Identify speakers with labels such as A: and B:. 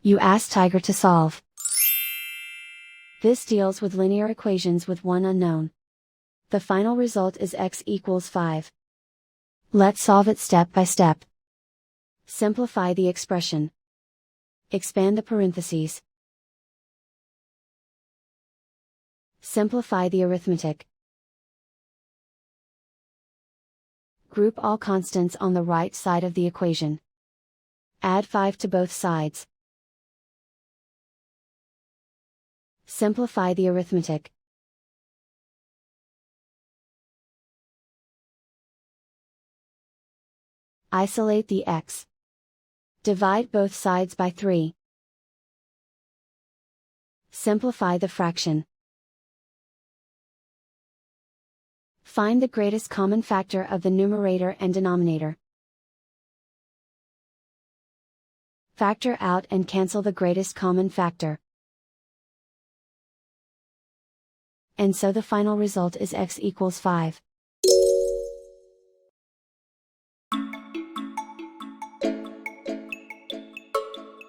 A: You ask Tiger to solve. This deals with linear equations with one unknown. The final result is x equals 5. Let's solve it step by step. Simplify the expression. Expand the parentheses. Simplify the arithmetic. Group all constants on the right side of the equation. Add 5 to both sides. Simplify the arithmetic. Isolate the x. Divide both sides by 3. Simplify the fraction. Find the greatest common factor of the numerator and denominator. Factor out and cancel the greatest common factor. And so the final result is x equals 5.